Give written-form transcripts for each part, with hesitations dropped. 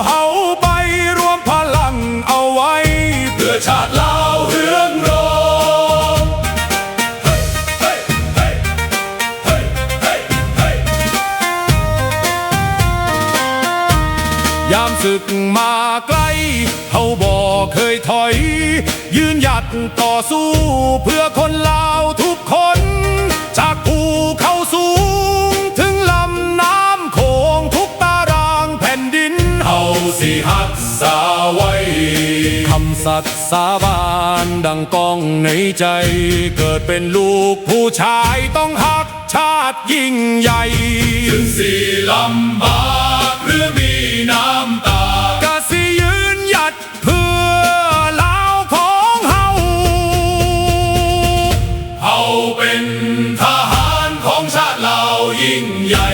เฮาไปรวมพลังเอาไว้เพื่อชาติลาวเฮืองรอยามศึกมาไกลเฮาบ่เคยถอยยืนหยัดต่อสู้เพื่อคนลาวทุกคนจากภูเขาสูงถึงลำน้ำโขงทุกตารางแผ่นดินเฮาสิรักษาไว้คำสัตย์สาบานดังก้องในใจเกิดเป็นลูกผู้ชายต้องฮักชาติยิ่งใหญ่ถึงสิลำบากหรือมีน้ำตากะสิยืนหยัดเพื่อลาวของเฮาเฮาเป็นทหารของชาติลาวยิ่งใหญ่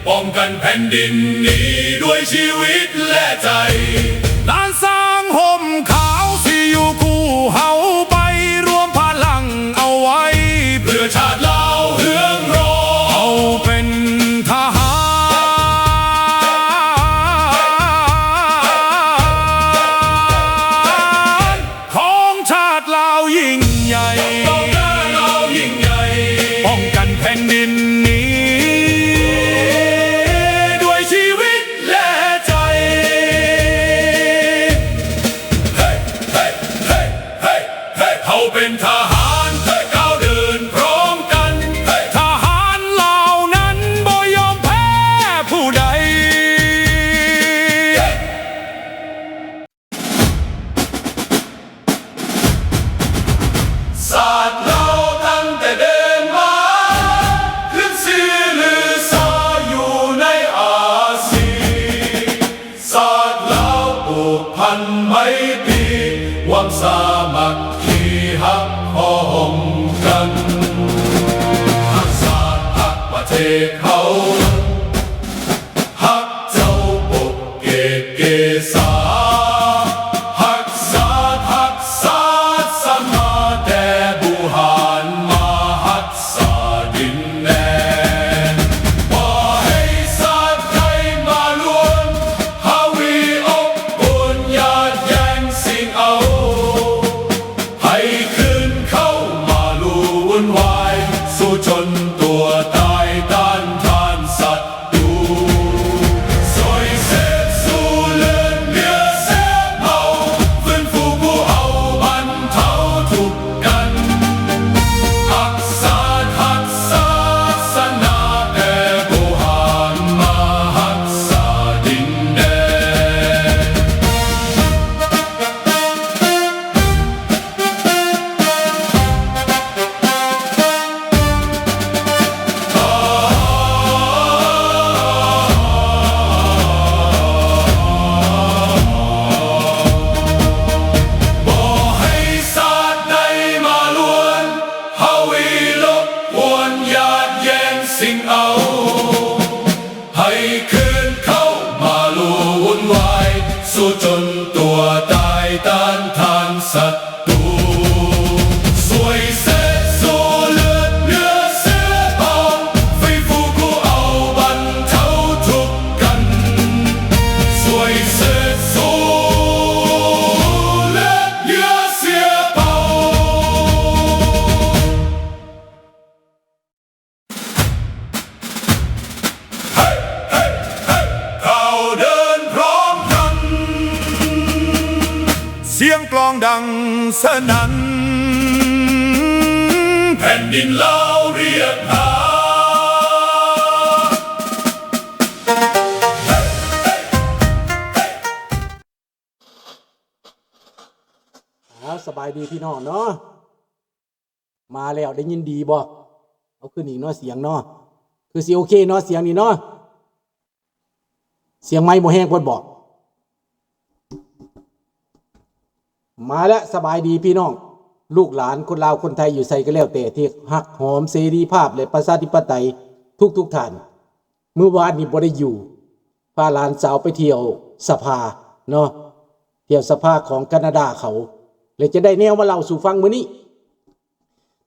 ป้องกันแผ่นดินนี้ด้วยชีวิตและใจล้านสร้างห่มขาวสิอยู่คู่เฮาไปรวมพลังเอาไว้เพื่อชาติลาวเฮืองรอเฮาเป็นทหารของชาติลาวยิ่งใหญ่ป้องกันแผ่นดินนี้ด้วยชีวิตและใจเฮาเป็นทหารก้าวเดินพร้อมกันทหารเหล่านั้นบ่ยอมแพ้ผู้ใดศาสตร์เราตั้งแต่เดินมาขึ้นชื่อลือชาอยู่ในอาเซียนศาสตร์เราผูกพันไมตรีหวังสามัคคีฮักพ้องกันฮักศาสตร์ฮักประเทศเขาฮักเจ้าปกเกศเกษาฮักศาสตร์ฮักศาสตร์สมาแต่บุหารมาฮักษาดินแดนบ่ให้ศาสตร์ใครมาล้วนฮาวีอบอุ่นญาติแย่งสิ่งเอาให้คืนเข้ามาลู่วุ่นวายสู้จนตัวตายต้านทานศัตรูซอยเสพสู้เลือดเนื้อเสียเมาฟื้นฟูผู้เอาบรรเทาทุกข์กันฮักศาสตร์ฮักศาสนาแต่บุหารมาฮักษาดินแดนบ่ให้ศาสตร์ใดมาล้วนฮาวีลบกวนญาติแย่งสิ่งเอาให้คืนเข้ามาลู่วุ่นวายสู้จนตัวตายต้านทานศัตรูสวยเสษสู้เลือดเนื้อเสือเปาไฟฟูคู่เอาบรรเทาทุกข์กันสวยเสษสู้เลือดเนื้อเสือเปาเราเดินพร้อมกันเสียงกลองดังสนั่นแผ่นดินลาวเรียกหาสบายดีพี่น้องเนาะมาแล้วได้ยินดีบ่เอาขึ้นอีกเนาะเสียงเนาะคือสิโอเคเนาะเสียงนี่เนาะเสียงไม้บ่แห้งเพิ่นบอกมาแล้วสบายดีพี่น้องลูกหลานคนลาวคนไทยอยู่ใส่ก็แล้วแต่ที่ฮักหอมเสรีภาพและประชาธิปไตยทุกท่านเมื่อวานนี้บ่ได้อยู่พาหลานสาวไปเที่ยวสภาเนาะเที่ยวสภาของแคนาดาเขาเลยจะได้แนวมาเล่าสู่ฟังมื้อนี้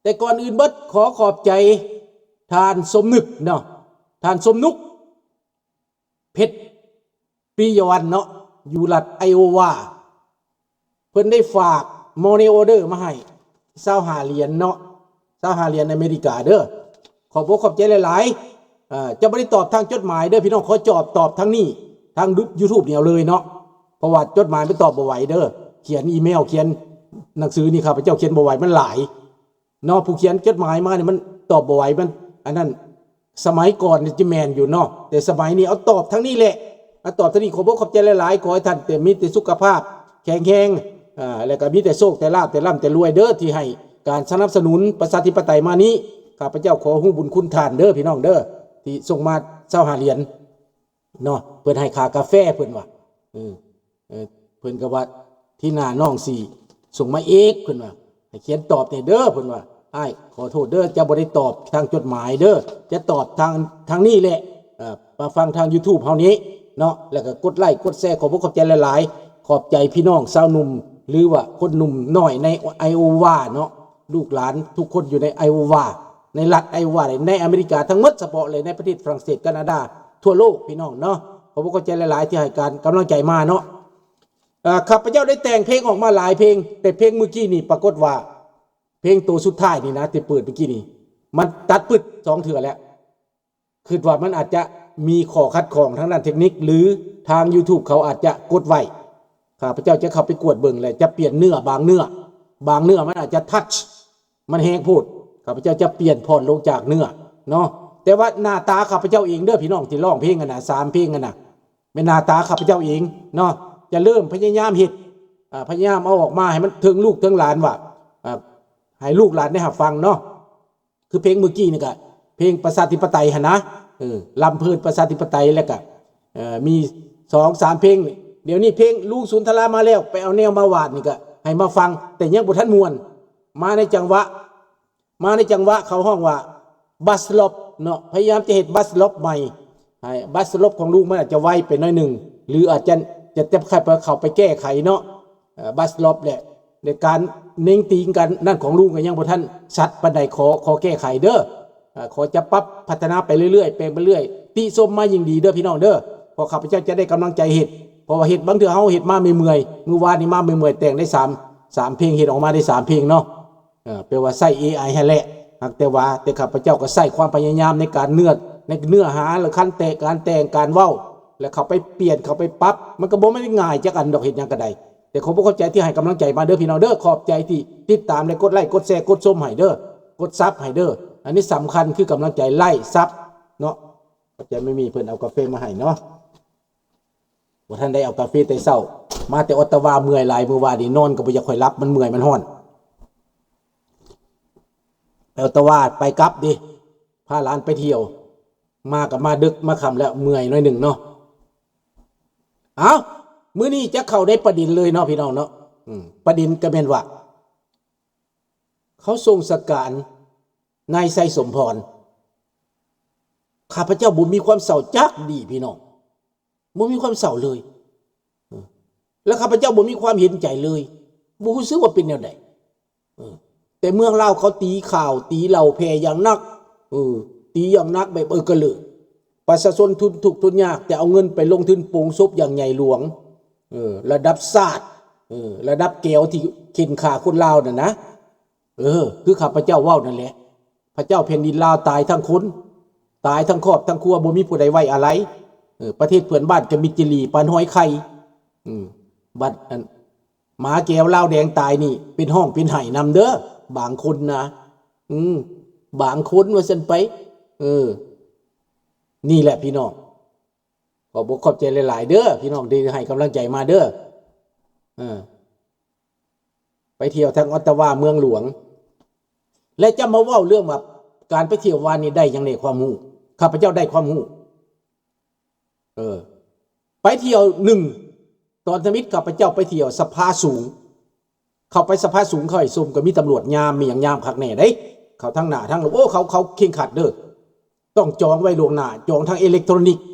แต่ก่อนอื่นเบิดขอขอบใจท่านสมนึกเนาะท่านสมนุกเพชรปรียวันเนาะ อยู่รัฐไอโอวาเพิ่นได้ฝากโมเนออเดอร์มาให้25เหรียญเนาะ25เหรียญอเมริกาเด้อขอบอกขอบใจหลายๆจะบ่ได้ตอบทางจดหมายเด้อพี่น้องขอตอบทางนี้ทาง YouTube เนี่ยเลยเนาะเพราะว่าจดหมายไม่ตอบบ่ไหวเด้อเขียนอีเมลเขียนหนังสือนี่ครับพระเจ้าเขียนบ่ไหวมันหลายเนาะผู้เขียนจดหมายมาเนี่ยมันตอบบ่ไหวมันอันนั้นสมัยก่อนจะแมนอยู่เนาะแต่สมัยนี้เอาตอบทั้งนี้แหละตอบทั้งนี้ขอบอกขอบใจหลายๆขอให้ท่านแต่มีแต่สุขภาพแข็งแรงแล้วก็มีแต่โชคแต่ลาภแต่ร่ำแต่รวยเด้อที่ให้การสนับสนุนประชาธิปไตยมานี้ข้าพเจ้าขอฮู้บุญคุณท่านเด้อพี่น้องเด้อที่ส่งมา25เหรียญเนาะเพิ่นให้ค่ากาแฟเพิ่นว่าเพิ่นก็ว่าที่หน้าน้องสี่ส่งมาเอกเพิ่นว่าให้เขียนตอบเนี่ยเด้อเพิ่นว่าอ้ายขอโทษเด้อจะบ่ได้ตอบทางจดหมายเด้อจะตอบทางนี้แหละมาฟังทาง YouTube เฮานี้เนาะแล้วก็กดไลค์กดแชร์ขอบใจหลายๆขอบใจพี่น้องชาวหนุ่มหรือว่าคนหนุ่มน้อยในไอโอวาเนาะลูกหลานทุกคนอยู่ในไอโอวาในรัฐไอโอวาในอเมริกาทั้งหมดเฉพาะเลยในประเทศฝรั่งเศสแคนาดาทั่วโลกพี่น้องเนาะขอบใจหลายๆที่ให้การกำลังใจมาเนาะข้าพเจ้าได้แต่งเพลงออกมาหลายเพลงแต่เพลงเมื่อกี้นี่ปรากฏว่าเพลงตัวสุดท้ายนี่นะที่เปิดเมื่อกี้นี่มันตัดปึด2เทื่อแล้วคือว่ามันอาจจะมีข้อขัดข้องทางด้านเทคนิคหรือทาง YouTube เขาอาจจะกดไว้ข้าพเจ้าจะเข้าไปกวดเบิ่งเลยจะเปลี่ยนเนื้อบางเนื้อมันอาจจะทัชมันแห้งพูดข้าพเจ้าจะเปลี่ยนผ่อนลงจากเนื้อเนาะแต่ว่าหน้าตาข้าพเจ้าเองเด้อพี่น้องที่ร้องเพลงกันนะ3เพลงกันนะเป็นหน้าตาข้าพเจ้าเองเนาะจะเริ่มพยายามเฮ็ดพยายามเอาออกมาให้มันถึงลูกถึงหลานว่าให้ลูกหลานได้ฟังเนาะคือเพลงเมื่อกี้นี่ก็เพลงประชาธิปไตยหั่นนะลำเพลินประชาธิปไตยแล้วก็มี 2-3 เพลงเดี๋ยวนี้เพลงลูกสุนทรามาแล้วไปเอาแนวมาวาดนี่ก็ให้มาฟังแต่ยังบ่ทันม่วนมาในจังหวะเขาห้องว่าบัสลบเนาะพยายามจะเฮ็ดบัสลบใหม่ให้บัสลบของลูกมันอาจจะไวไปหน่อยนึงหรืออาจจะเข้าไปแก้ไขเนาะบัสลบแหละในการเน้งตีกันนั่นของลุงก็ยังบ่ทันชัดปานใดขอแก้ไขเด้อขอจะปรับพัฒนาไปเรื่อยๆแปลงไปเรื่อยติชมมายิ่งดีเด้อพี่น้องเด้อพอข้าพเจ้าจะได้กำลังใจเฮ็ดเพราะว่าเฮ็ดบางเทื่อเฮาเฮ็ดมาเมื่อยๆมื้อวานนี้มาเมื่อยๆแต่งได้3เพลงเฮ็ดออกมาได้3เพลงเนาะแปลว่าใช้ AI ให้แหละแต่ข้าพเจ้าก็ใช้ความพยายามในการเนื้อหาหรือขั้นการแต่งการเว้าแล้วเขาไปเปลี่ยนเขาไปปรับมันก็บ่ไม่ได้ง่ายจักอันดอกเฮ็ดหยังก็ได้แต่ขอบอกขอบใจที่ให้กำลังใจมาเด้อพี่น้องเด้อขอบใจที่ติดตามและกดไลค์กดแชร์กดชมให้เด้อกดซับให้เด้ออันนี้สำคัญคือกำลังใจไล่ซับเนาะขอบใจไม่มีเพิ่นเอากาแฟมาให้เนาะว่าท่านได้เอากาแฟแต่เช้ามาแต่ออตตาวาเมื่อยหลายมื้อวานนี่นอนก็บ่อยากค่อยหลับมันเมื่อยมันร้อนไปออตตาวาไปกลับดิพาหลานไปเที่ยวมากับมาดึกมาค่ำแล้วเมื่อยหน่อยนึงเนาะเอามื้อนี้จะเข้าได้ประเด็นเลยเนาะพี่น้องเนาะประเด็นก็เป็นว่าเขาทรงสการนายไซสมพรข้าพเจ้าบ่มีความเศร้าจักดีพี่น้องบ่มีความเศร้าเลยแล้วข้าพเจ้าบ่มีความเห็นใจเลยบ่รู้สึกว่าเป็นแนวใดแต่เมืองลาวเขาตีข่าวตีเหล้าแพ้อย่างนักตีอย่างนักแบบกระเลิกประชาชนทุนทุกข์ทุนยากแต่เอาเงินไปลงทุนปลูงศพอย่างใหญ่หลวงระดับชาติระดับแก้วที่เข็นขาคนลาวน่ะนะคือข้าพเจ้าเว้านั่นแหละพระเจ้าแผ่นดินลาวตายทั้งคนตายทั้งครอบทั้งครัวบ่มีผู้ใดไว้อะไรประเทศเพื่อนบ้านก็มีจิลีปานห้อยไข่บัดหมาแก้วลาวแดงตายนี่เป็นห้องเป็นไห้นำเด้อบางคนนะบางคนว่าซั่นไปนี่แหละพี่น้องขอบอกขอบใจหลายๆเด้อพี่น้องที่ให้กำลังใจมาเด้อไปเที่ยวทางออตตาวาเมืองหลวงและจะมาเว้าเรื่องว่าการไปเที่ยววานนี้ได้ยังไงความรู้ข้าพเจ้าได้ความรู้ไปเที่ยวตอนสมิทข้าพเจ้าไปเที่ยวสภาสูงเข้าไปสภาสูงเข้าไอ้ซุ่มก็มีตำรวจยามมีอย่างยามคักแน่เด้เขาทั้งหน้าทั้งหลังเขาเข่งขัดเด้อต้องจองไว้ล่วงหน้าจองทางอิเล็กทรอนิกส์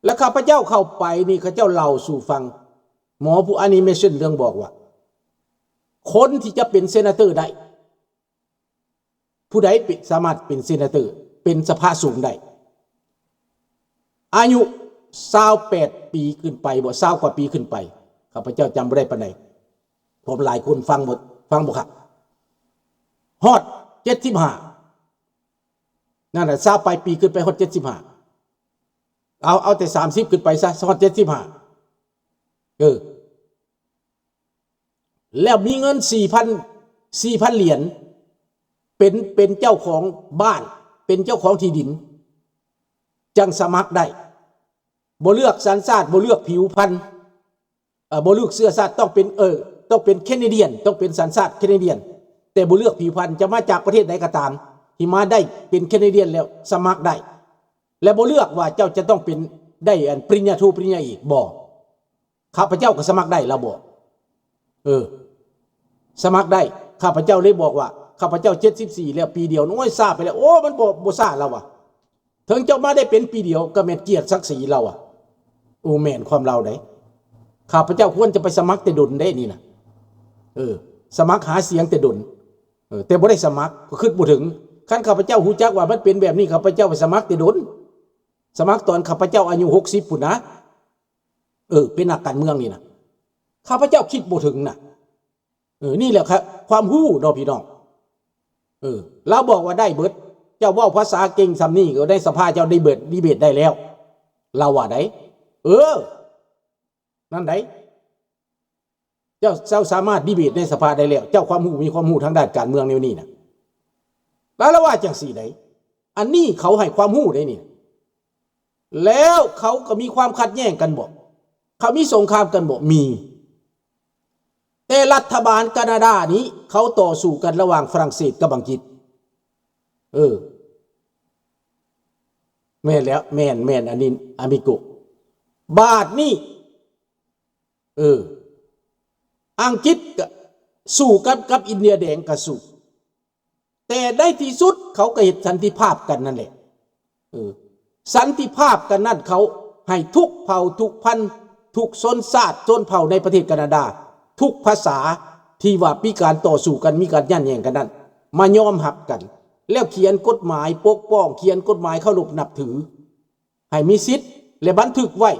แล้วข้าพเจ้าเข้าไปนี่ข้าเจ้าเล่าสู่ฟังหมอผู้แอนิเมชันเรื่องบอกว่าคนที่จะเป็นเซนาเตอร์ได้ผู้ใดสามารถเป็นเซนาเตอร์เป็นสภาสูงได้อายุ 28 ปีขึ้นไปบ่20กว่าปีขึ้นไปข้าพเจ้าจำบ่ได้ปานใดผมหลายคนฟังบ่ครับฮอด75นั่นน่ะ20ปลายปีขึ้นไปฮอด75เอาแต่30ขึ้นไปซะฮอด75แล้วมีเงิน 4,000 เหรียญเป็นเจ้าของบ้านเป็นเจ้าของที่ดินจังสมัครได้บ่เลือกสัญชาติบ่เลือกผิวพรรณบ่เลือกเสื้อชาติต้องเป็นแคนาเดียนต้องเป็นสัญชาติแคนาเดียนแต่บ่เลือกผิวพรรณจะมาจากประเทศใดก็ตามที่มาได้เป็นแคนาเดียนแล้วสมัครได้และบ่เลือกว่าเจ้าจะต้องเป็นได้ปริญญาโทปริญญาเอกบ่ข้าพเจ้าก็สมัครได้แล้วบ่สมัครได้ข้าพเจ้าเลยบอกว่าข้าพเจ้า74แล้วปีเดียวน้อยซ่าไปแล้วโอ้มันบ่ซ่าแล้วว่ะถึงเจ้ามาได้เป็นปีเดียวก็แม่นเกียรติศักดิ์ศรีเราอ่ะโอ้แม่นความเราได้ข้าพเจ้าควรจะไปสมัครแต่ดลได้นี่นะสมัครหาเสียงแต่ดลแต่บ่ได้สมัครก็คิดบ่ถึงคันข้าพเจ้าฮู้จักว่ามันเป็นแบบนี้ข้าพเจ้าไปสมัครแต่ดลสมัครตอนข้าพเจ้าอายุ60พุ่นนะเป็นนักการเมืองนี่นะข้าพเจ้าคิดบ่ถึงน่ะนี่แหละครับความรู้เนาะพี่น้องเราบอกว่าได้เบิดเจ้าเว้าภาษาเก่งซำนี้ก็ได้สภาเจ้าได้เบิดดีเบตได้แล้วเราว่าได้นั่นได้เจ้าสามารถดีเบตในสภาได้แล้วเจ้าความรู้มีความรู้ทางด้านการเมืองแนวนี้นะแล้วว่าจังสี่ได้อันนี้เขาให้ความรู้ได้นี่แล้วเขาก็มีความขัดแย้งกันบ่เขามีสงครามกันบ่มีแต่รัฐบาลแคนาดานี้เขาต่อสู้กันระหว่างฝรั่งเศสกับอังกฤษแม่นแล้วแม่นอันนี้อามิโกบาทนี่อังกฤษก็สู้กับอินเดียแดงก็สู้แต่ได้ที่สุดเขาก็เฮ็ดสันติภาพกันนั่นแหละสันติภาพกันนั่นเขาให้ทุกเผ่าทุกพันธุ์ทุกชนชาติชนเผ่าในประเทศแคนาดาทุกภาษาที่ว่ามีการต่อสู้กันมีการย่านแย่งกันนั้นมายอมรับกันแล้วเขียนกฎหมายปกป้องเขียนกฎหมายเคารพนับถือให้มีสิทธิ์และบันทึกไว้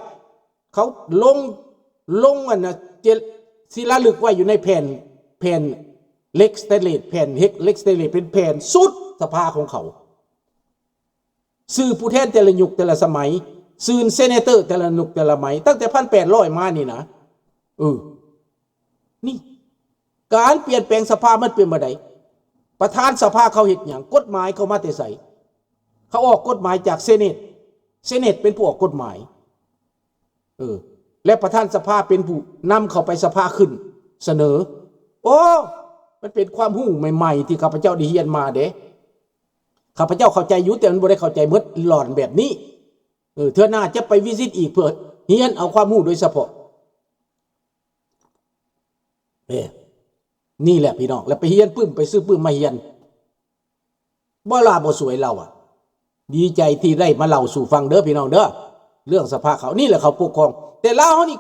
เขาลงอันนะศิลาลึกไว้อยู่ในแผ่นเล็กสเตเลตแผ่นเล็กสเตเลตเป็นแผ่นสุดสภาของเขาสื่อผู้แทนแต่ละยุคแต่ละสมัยสื่อเซเนเตอร์แต่ละยุคแต่ละสมัยตั้งแต่1800มานี่นะนี่การเปลี่ยนแปลงสภามันเป็นมาได้ประธานสภาเขาเฮ็ดหยังกฎหมายเขามาแต่ไสเขาออกกฎหมายจากเซเนตเป็นผู้ออกกฎหมายและประธานสภาเป็นผู้นำเข้าไปสภาขึ้นเสนอมันเป็นความรู้ใหม่ๆที่ข้าพเจ้าได้เรียนมาเด้ข้าพเจ้าเข้าใจอยู่แต่มันบ่ได้เข้าใจหมดหลอนแบบนี้เทื่อหน้าจะไปวิสิตอีกเพื่อเรียนเอาความรู้โดยเฉพาะนี่แหละพี่น้องแล้วไปเฮียนไปซื้อปื้มมาเฮียนบ่ลาบ่สวยเราดีใจที่ได้มาเล่าสู่ฟังเด้อพี่น้องเด้อเรื่องสภาเขานี่แหละเขาปกครองแต่ลาวเฮานี่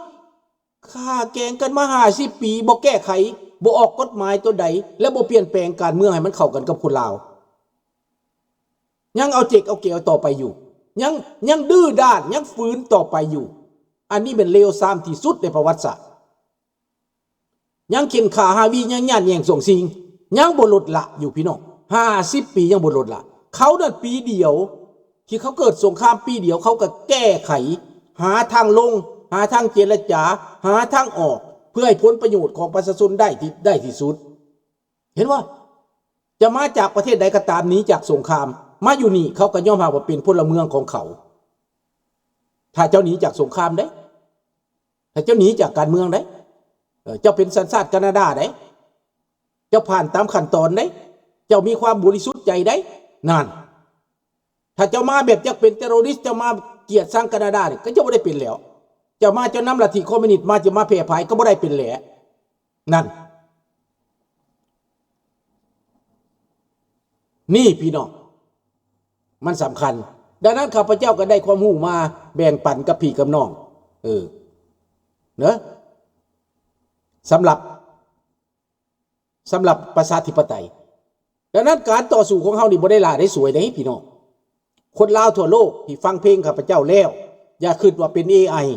ฆ่าแกงกันมา50 ปีบ่แก้ไขบ่ออกกฎหมายตัวใดและบ่เปลี่ยนแปลงการเมืองให้มันเข้ากันกับคนลาวยังเอาเจกเอาเกลียวต่อไปอยู่ยังดื้อด้านยังฝืนต่อไปอยู่อันนี้เป็นเลวทรามที่สุดในประวัติศาสตร์ยังเข็นขาฮาวียังย่านแย่งส่งสิงยังบ่ลดละอยู่พี่น้อง50 ปียังบ่ลดละเขานั่นปีเดียวที่เขาเกิดสงครามปีเดียวเขาก็แก้ไขหาทางลงหาทางเจรจาหาทางออกเพื่อให้ผลประโยชน์ของประชาชนได้ที่สุดเห็นว่าจะมาจากประเทศใดก็ตามนี้จากสงครามมาอยู่นี่เขาก็ย่อมหาว่าเป็นพลเมืองของเขาถ้าเจ้าหนีจากสงครามได้ถ้าเจ้าหนีจากการเมืองได้เจ้าเป็นสัญชาติแคนาดาได้เจ้าผ่านตามขั้นตอนได้เจ้ามีความบริสุทธิ์ใจได้นั่นถ้าเจ้ามาแบบจะเป็นเทอร์โรริสต์เจ้ามาเกลียดชังแคนาดาเนี่ยก็จะไม่ได้เป็นแล้วเจ้ามาเจ้านำลัทธิคอมมิวนิสต์มาจะมาแผ่ภายก็ไม่ได้เป็นแล้วนั่นนี่พี่น้องมันสำคัญดังนั้นข้าพเจ้าก็ได้ความรู้มาแบ่งปันกับพี่กับน้องเนอะสำหรับประชาธิปไตยดังนั้นการต่อสู้ของเฮานี่บ่ได้ล่าได้สวยได้พี่น้องคนลาวทั่วโลกที่ฟังเพลงข้าพเจ้าแล้ว อย่าคิดว่าเป็น AI